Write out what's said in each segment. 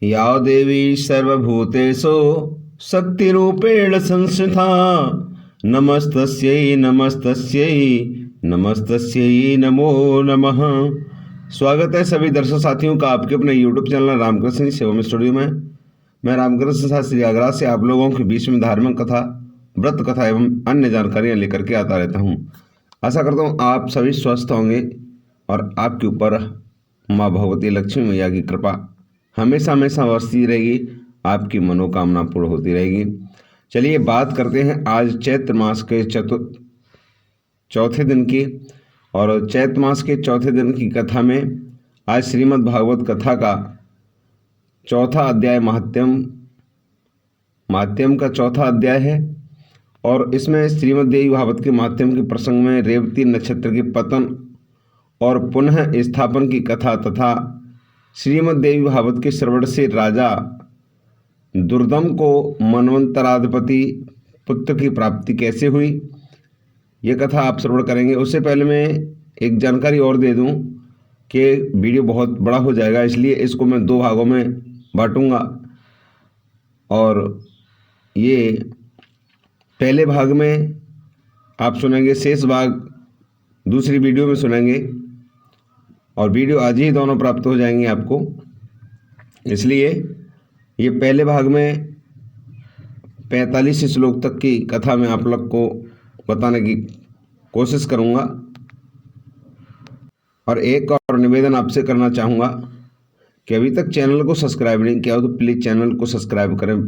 या देवी सर्वभूतेषु शक्तिरूपेण संस्थिता नमस्तस्यै नमस्तस्यै नमस्तस्यै नमो नमः। स्वागत है सभी दर्शक साथियों का आपके अपने YouTube चैनल रामकृष्ण सेवा स्टूडियो में। मैं रामकृष्ण शास्त्री आगरा से आप लोगों के बीच में धार्मिक कथा, व्रत कथा एवं अन्य जानकारियां लेकर के आता रहता हूं। आशा करता हूं आप सभी स्वस्थ होंगे और आपके ऊपर माँ भगवती लक्ष्मी मैया की कृपा हमेशा हमेशा बरसती रहेगी, आपकी मनोकामना पूर्ण होती रहेगी। चलिए बात करते हैं आज चैत्र मास के चौथे दिन की। और चैत्र मास के चौथे दिन की कथा में आज श्रीमद् भागवत कथा का चौथा अध्याय महात्म्य का चौथा अध्याय है। और इसमें श्रीमद् देवी भागवत के महात्म्य के प्रसंग में रेवती नक्षत्र के पतन और पुनः स्थापन की कथा तथा श्रीमद् देवी भागवत के श्रवण से राजा दुर्दम को मनवंतराधिपति पुत्र की प्राप्ति कैसे हुई, ये कथा आप श्रवण करेंगे। उससे पहले मैं एक जानकारी और दे दूं कि वीडियो बहुत बड़ा हो जाएगा, इसलिए इसको मैं 2 भागों में बांटूंगा। और ये पहले भाग में आप सुनेंगे, शेष भाग दूसरी वीडियो में सुनेंगे। और वीडियो आज ही दोनों प्राप्त हो जाएंगे आपको, इसलिए ये पहले भाग में 45 श्लोक तक की कथा मैं आप लोग को बताने की कोशिश करूँगा। और एक और निवेदन आपसे करना चाहूँगा कि अभी तक चैनल को सब्सक्राइब नहीं किया हो तो प्लीज़ चैनल को सब्सक्राइब करें,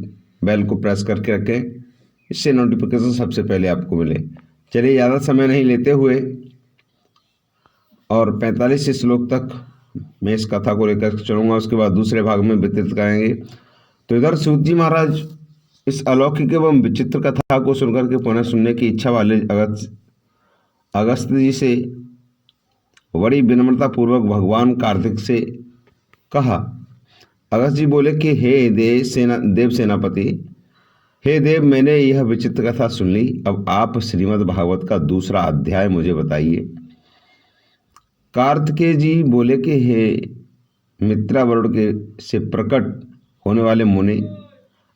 बेल को प्रेस करके रखें, इससे नोटिफिकेशन सबसे पहले आपको मिले। चलिए ज़्यादा समय नहीं लेते हुए और 45 श्लोक तक मैं इस कथा को लेकर चलूँगा, उसके बाद दूसरे भाग में विस्तृत करेंगे। तो इधर सूत जी महाराज इस अलौकिक एवं विचित्र कथा को सुनकर के पुनः सुनने की इच्छा वाले अगस्त जी से बड़ी विनम्रता पूर्वक भगवान कार्तिक से कहा। अगस्त जी बोले कि हे देव सेनापति, हे देव, मैंने यह विचित्र कथा सुन ली, अब आप श्रीमद् भागवत का दूसरा अध्याय मुझे बताइए। कार्तिकेय जी बोले कि हे मित्रावरुण के से प्रकट होने वाले मुनि,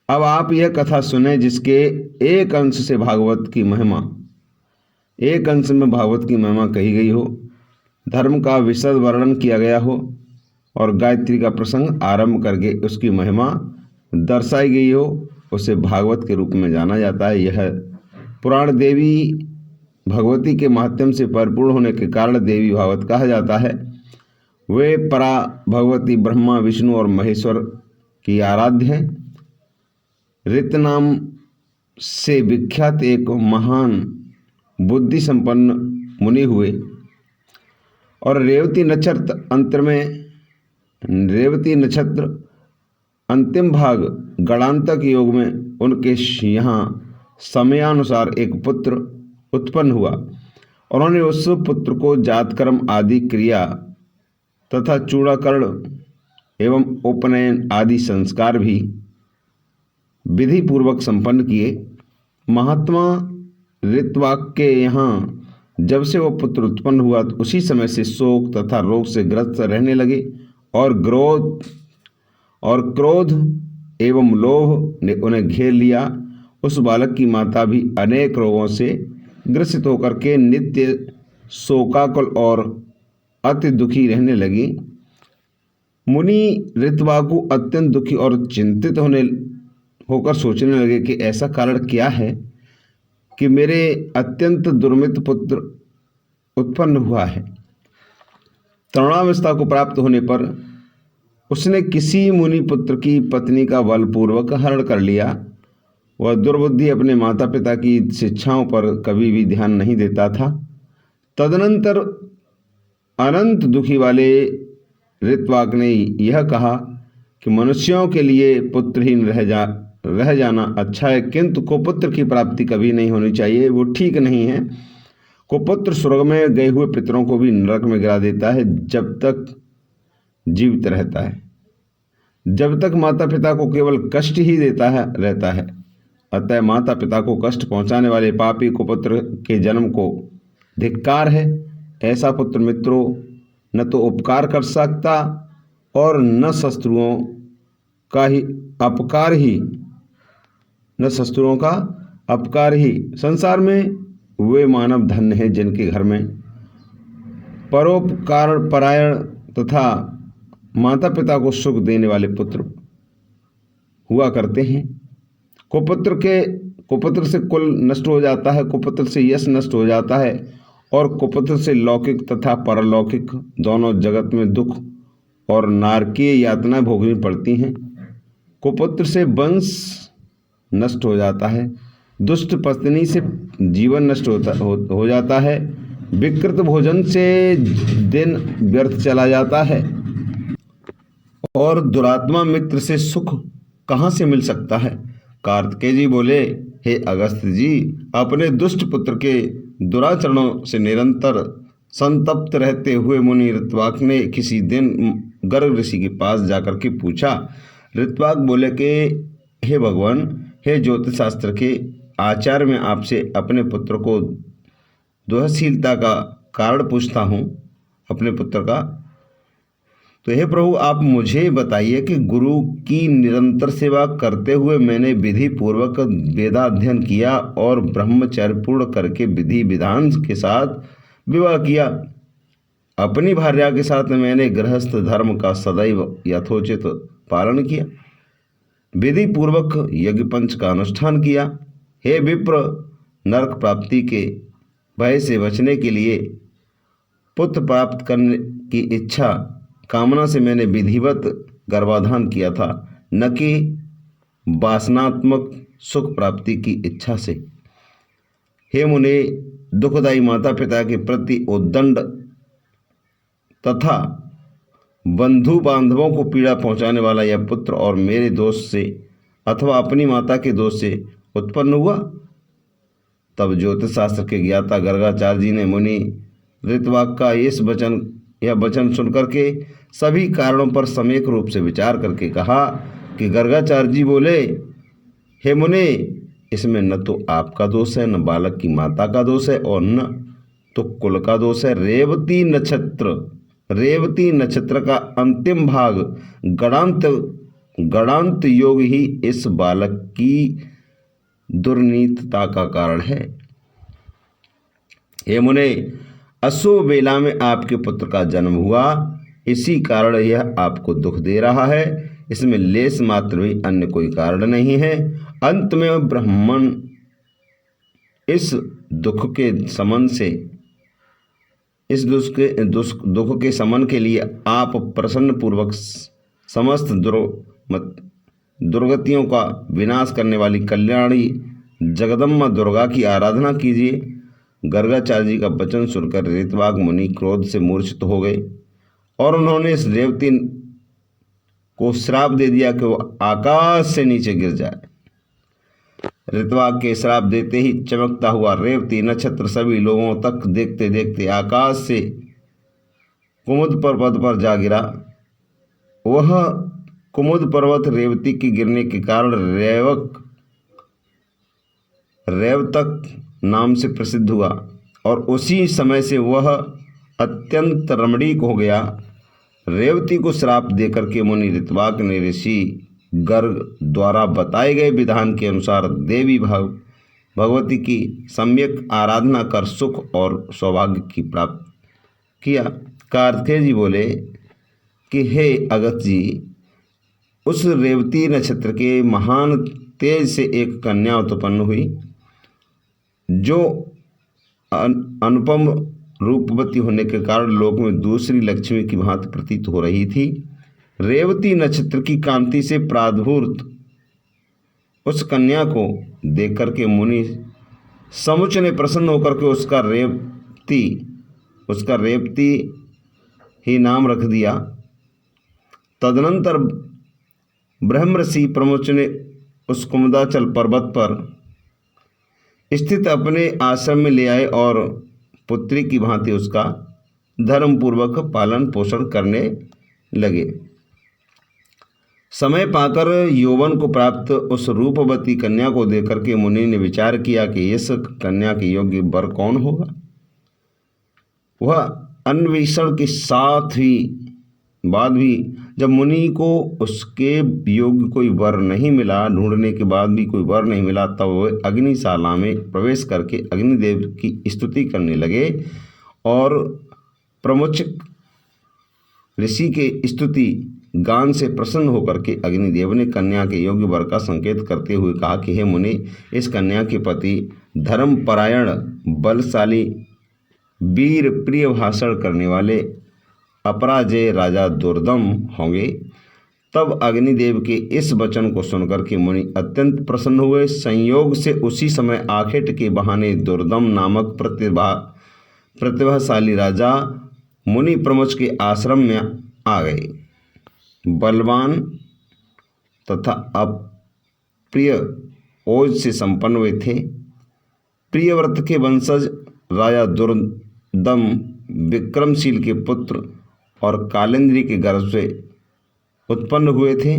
अब आप यह कथा सुने जिसके एक अंश में भागवत की महिमा कही गई हो, धर्म का विशद वर्णन किया गया हो और गायत्री का प्रसंग आरंभ करके उसकी महिमा दर्शाई गई हो, उसे भागवत के रूप में जाना जाता है। यह पुराण देवी भगवती के महात्म्य से परिपूर्ण होने के कारण देवी भागवत कहा जाता है। वे परा भगवती ब्रह्मा, विष्णु और महेश्वर की आराध्य हैं। ऋत नाम से विख्यात एक महान बुद्धि संपन्न मुनि हुए और रेवती नक्षत्र अंतिम भाग गणांतक योग में उनके यहाँ समयानुसार एक पुत्र उत्पन्न हुआ। उन्होंने उस पुत्र को जातकर्म आदि क्रिया तथा चूड़ाकरण एवं उपनयन आदि संस्कार भी विधि पूर्वक संपन्न किए। महात्मा ऋत्वाक के यहाँ जब से वह पुत्र उत्पन्न हुआ तो उसी समय से शोक तथा रोग से ग्रस्त रहने लगे और क्रोध एवं लोभ ने उन्हें घेर लिया। उस बालक की माता भी अनेक रोगों से ग्रसित होकर के नित्य शोकाकुल और अति दुखी रहने लगी। मुनि ऋत्वाकु अत्यंत दुखी और चिंतित होकर सोचने लगे कि ऐसा कारण क्या है कि मेरे अत्यंत दुर्मित पुत्र उत्पन्न हुआ है। तरुणावस्था को प्राप्त होने पर उसने किसी मुनि पुत्र की पत्नी का बलपूर्वक हरण कर लिया। वह दुर्बुद्धि अपने माता पिता की शिक्षाओं पर कभी भी ध्यान नहीं देता था। तदनंतर अनंत दुखी वाले ऋत्वाक ने यह कहा कि मनुष्यों के लिए पुत्रहीन रह जाना अच्छा है, किंतु कुपुत्र की प्राप्ति कभी नहीं होनी चाहिए, वो ठीक नहीं है। कुपुत्र स्वर्ग में गए हुए पितरों को भी नरक में गिरा देता है जब तक जीवित रहता है, जब तक माता पिता को केवल कष्ट ही रहता है। अतः माता पिता को कष्ट पहुंचाने वाले पापी कुपुत्र के जन्म को धिक्कार है। ऐसा पुत्र मित्रों न तो उपकार कर सकता और न शत्रुओं का ही अपकार ही, न शस्त्रों का अपकार ही। संसार में वे मानव धन्य हैं जिनके घर में परोपकार परायण तथा माता पिता को सुख देने वाले पुत्र हुआ करते हैं। कुपुत्र से कुल नष्ट हो जाता है, कुपुत्र से यश नष्ट हो जाता है और कुपुत्र से लौकिक तथा परलौकिक दोनों जगत में दुख और नारकीय यातनाएं भोगनी पड़ती हैं। कुपुत्र से वंश नष्ट हो जाता है, दुष्ट पत्नी से जीवन नष्ट हो जाता है, विकृत भोजन से दिन व्यर्थ चला जाता है और दुरात्मा मित्र से सुख कहाँ से मिल सकता है। कार्तिकेय जी बोले, हे अगस्त्य जी, अपने दुष्ट पुत्र के दुराचरणों से निरंतर संतप्त रहते हुए मुनि ऋत्वाक ने किसी दिन गर्ग ऋषि के पास जाकर के पूछा। ऋत्वाक बोले कि हे भगवान, हे ज्योतिष शास्त्र के आचार्य, मैं आपसे अपने पुत्र को दुहशीलता का कारण पूछता हूँ, अपने पुत्र का। तो हे प्रभु, आप मुझे बताइए कि गुरु की निरंतर सेवा करते हुए मैंने विधि पूर्वक वेदाध्ययन किया और ब्रह्मचर्य पूर्ण करके विधि विधान के साथ विवाह किया। अपनी भार्या के साथ मैंने गृहस्थ धर्म का सदैव यथोचित पालन किया, विधि पूर्वक यज्ञ पंच का अनुष्ठान किया। हे विप्र, नरक प्राप्ति के भय से बचने के लिए पुत्र प्राप्त करने की इच्छा कामना से मैंने विधिवत गर्भाधान किया था, न कि वासनात्मक सुख प्राप्ति की इच्छा से। हे मुने, दुखदायी माता पिता के प्रति उद्दंड तथा बंधु बांधवों को पीड़ा पहुंचाने वाला यह पुत्र और मेरे दोष से अथवा अपनी माता के दोष से उत्पन्न हुआ। तब ज्योतिष शास्त्र के ज्ञाता गर्गाचार्य जी ने मुनि ऋत्वाक का यह वचन सुनकर के सभी कारणों पर सम्यक रूप से विचार करके कहा कि गर्गाचार्य जी बोले, हे मुने, इसमें न तो आपका दोष है, न बालक की माता का दोष है और न तो कुल का दोष है। रेवती नक्षत्र का अंतिम भाग गणांत योग ही इस बालक की दुर्नीतता का कारण है। हे मुने, अशुभ वेला में आपके पुत्र का जन्म हुआ, इसी कारण यह आपको दुख दे रहा है। इसमें लेस मात्र भी अन्य कोई कारण नहीं है। अंत में ब्राह्मण इस दुख के शमन के लिए आप प्रसन्न पूर्वक समस्त दुर्गतियों का विनाश करने वाली कल्याणी जगदम्बा दुर्गा की आराधना कीजिए। गर्गाचार्य जी का वचन सुनकर ऋत्वाक मुनि क्रोध से मूर्छित हो गए और उन्होंने इस रेवती को श्राप दे दिया कि वो आकाश से नीचे गिर जाए। ऋत्वाक के श्राप देते ही चमकता हुआ रेवती नक्षत्र सभी लोगों तक देखते देखते आकाश से कुमुद पर्वत पर जा गिरा। वह कुमुद पर्वत रेवती के गिरने के कारण रेवतक नाम से प्रसिद्ध हुआ और उसी समय से वह अत्यंत रमणीक हो गया। रेवती को श्राप देकर के मुनि ऋत्वाक ने ऋषि गर्ग द्वारा बताए गए विधान के अनुसार देवी भगवती की सम्यक आराधना कर सुख और सौभाग्य की प्राप्त किया। कार्तिकेय जी बोले कि हे अगस्त्य जी, उस रेवती नक्षत्र के महान तेज से एक कन्या उत्पन्न हुई जो अनुपम रूपवती होने के कारण लोक में दूसरी लक्ष्मी की भांति प्रतीत हो रही थी। रेवती नक्षत्र की कांति से प्रादुर्भूत उस कन्या को देख करके मुनि समुच ने प्रसन्न होकर के उसका रेवती ही नाम रख दिया। तदनंतर ब्रह्मर्षि प्रमुच ने उस कुमुदाचल पर्वत पर स्थित अपने आश्रम में ले आए और पुत्री की भांति उसका धर्मपूर्वक पालन पोषण करने लगे। समय पाकर यौवन को प्राप्त उस रूपवती कन्या को देखकर के मुनि ने विचार किया कि इस कन्या के योग्य वर कौन होगा। वह अन्वेषण के साथ ही बाद भी जब मुनि को उसके योग्य कोई वर नहीं मिला, ढूंढने के बाद भी कोई वर नहीं मिला, तब वह अग्निशाला में प्रवेश करके अग्निदेव की स्तुति करने लगे और प्रमुच ऋषि के स्तुति गान से प्रसन्न होकर के अग्निदेव ने कन्या के योग्य वर का संकेत करते हुए कहा कि हे मुनि, इस कन्या के पति धर्मपरायण, बलशाली, वीर, प्रिय भाषण करने वाले अपराजय राजा दुर्दम होंगे। तब अग्निदेव के इस वचन को सुनकर के मुनि अत्यंत प्रसन्न हुए। संयोग से उसी समय आखेट के बहाने दुर्दम नामक प्रतिभाशाली राजा मुनि प्रमुख के आश्रम में आ गए। बलवान तथा अप्रिय ओज से संपन्न हुए थे। प्रियव्रत के वंशज राजा दुर्दम विक्रमशील के पुत्र और कालिंदी के गर्भ से उत्पन्न हुए थे।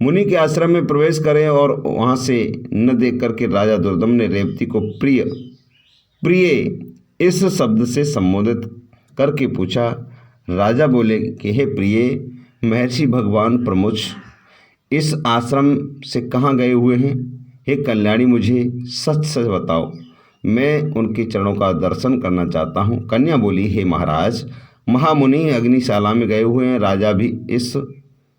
मुनि के आश्रम में प्रवेश करें और वहां से न देख करके राजा दुर्दम ने रेवती को प्रिय इस शब्द से संबोधित करके पूछा। राजा बोले कि हे प्रिय, महर्षि भगवान प्रमुख इस आश्रम से कहाँ गए हुए हैं? हे कल्याणी, मुझे सच सच बताओ, मैं उनके चरणों का दर्शन करना चाहता हूँ। कन्या बोली, हे महाराज, महामुनि अग्निशाला में गए हुए हैं। राजा भी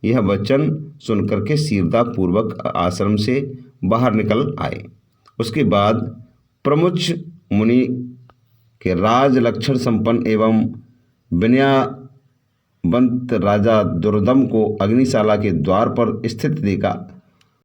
यह वचन सुनकर के शीर्षा पूर्वक आश्रम से बाहर निकल आए। उसके बाद प्रमुच मुनि के राज लक्षण संपन्न एवं विनयवंत राजा दुर्दम को अग्निशाला के द्वार पर स्थित देखा।